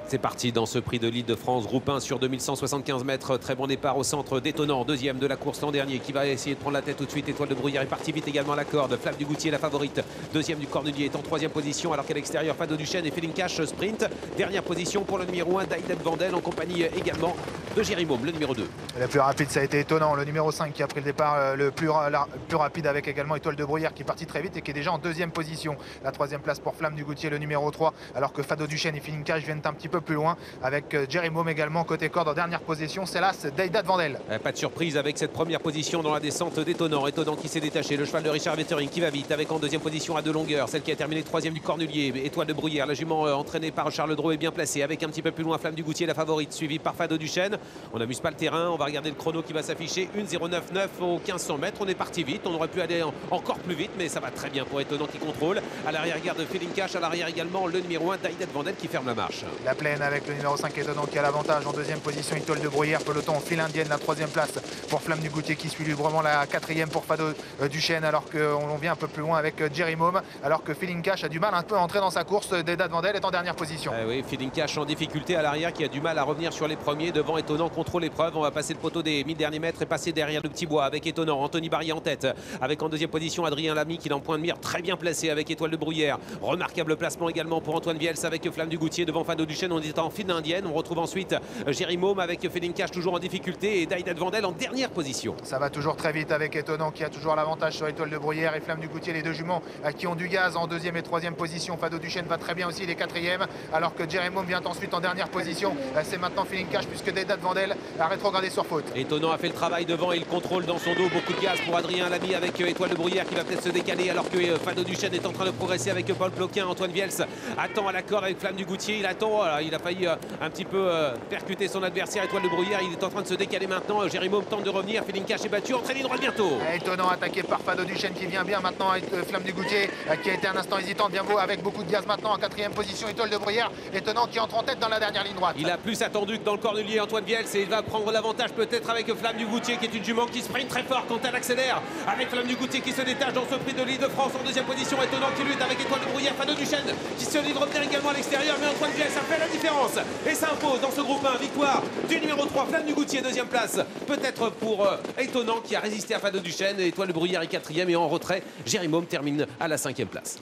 C'est parti dans ce prix de l'Île-de-France, groupe 1 sur 2175 mètres. Très bon départ au centre d'Étonnant, deuxième de la course l'an dernier, qui va essayer de prendre la tête tout de suite. Étoile de Bruyère est parti vite également à la corde. Flamme du Goutier, la favorite. Deuxième du Cornulier est en troisième position, alors qu'à l'extérieur, Fado Duchesne et Feeling Cash sprint. Dernière position pour le numéro 1, Daïdad Vandel, en compagnie également de Jérimaume, le numéro 2. Le plus rapide, ça a été Étonnant, le numéro 5 qui a pris le départ le plus rapide, avec également Étoile de Bruyère qui est parti très vite et qui est déjà en deuxième position. La troisième place pour Flamme du Goutier, le numéro 3, alors que Fado Duchesne et Feeling Cash viennent un petit peu plus loin, avec Jérimaume également côté corde en dernière position. C'est là, Daïdad Vandel. Pas de surprise avec cette première position dans la descente d'Étonnant. Étonnant qui s'est détaché, le cheval de Richard Vettering qui va vite, avec en deuxième position à 2 longueurs, celle qui a terminé troisième du Cornulier, Étoile de Bruyère. La jument entraînée par Charles Drault est bien placée, avec un petit peu plus loin Flamme du Goutier, la favorite, suivie par Fado Duchesne. On n'amuse pas le terrain, on va regarder le chrono qui va s'afficher, 1:09,9 aux 1500 mètres. On est parti vite, on aurait pu aller encore plus vite, mais ça va très bien pour Étonnant qui contrôle. À l'arrière-garde Feeling Cash, à l'arrière également le numéro 1, Daïdad Vandel qui ferme la marche. La plaine avec le numéro 5 Étonnant qui a l'avantage. En deuxième position, Étoile de Bruyère, peloton en file indienne, la troisième place pour Flamme du Goutier qui suit librement, la quatrième pour Fado Duchesne, alors qu'on vient un peu plus loin avec Jérimaume, alors que Feeling Cash a du mal un peu à entrer dans sa course. Daïdad Vandel est en dernière position. Oui, Feeling Cash en difficulté à l'arrière, qui a du mal à revenir sur les premiers. Devant Étonnant, contrôle l'épreuve. On va passer le poteau des 1000 derniers mètres et passer derrière le petit bois avec Étonnant. Anthony Barry en tête, avec en deuxième position Adrien Lamy qui est en point de mire, très bien placé avec Étoile de Bruyère. Remarquable placement également pour Antoine Viels avec Flamme du Goutier devant Fado Duchesne. On est en file indienne. On retrouve ensuite Jérimaume avec Feeling Cash toujours en difficulté et Daïdad Vandel en dernière position. Ça va toujours très vite avec Étonnant qui a toujours l'avantage sur Étoile de Bruyère et Flamme du Goutier, les deux juments qui ont du gaz en deuxième et troisième position. Fado Duchesne va très bien aussi, il est quatrième, alors que Jérimaume vient ensuite en dernière position. C'est maintenant Feeling Cash puisque Daïdad Vandel a rétrogradé sur faute. Étonnant a fait le travail devant et il contrôle dans son dos. Beaucoup de gaz pour Adrien Lamy avec Étoile de Bruyère qui va peut-être se décaler, alors que Fado Duchesne est en train de progresser avec Paul Ploquin. Antoine Viels attend à l'accord avec Flamme du Goutier, il attend, voilà, il a failli un petit peu percuter son adversaire Étoile de Bruyère. Il est en train de se décaler maintenant. Jérimaume tente de revenir. Feeling Cash est battu. Entrée ligne droite bientôt. Étonnant attaqué par Fado Duchesne qui vient bien maintenant avec Flamme du Goutier qui a été un instant hésitant, bien beau avec beaucoup de gaz maintenant en quatrième position. Étoile de Bruyère. Étonnant qui entre en tête dans la dernière ligne droite. Il a plus attendu que dans le Cornulier Antoine Viels et il va prendre l'avantage peut-être avec Flamme du Goutier qui est une jument qui sprint très fort quand elle accélère. Avec Flamme du Goutier qui se détache dans ce prix de l'Île-de-France en deuxième position. Étonnant qui lutte avec Étoile de Bruyère. Fado Duchesne qui se dit de revenir également à l'extérieur, mais Antoine Viels a fait la différence et s'impose dans ce groupe 1. Victoire du numéro 3 Flamme du Goutier, deuxième place peut-être pour Étonnant qui a résisté à Fado Duchesne. Étoile de Bruyère est quatrième et en retrait Jérimaume termine à la 5e place.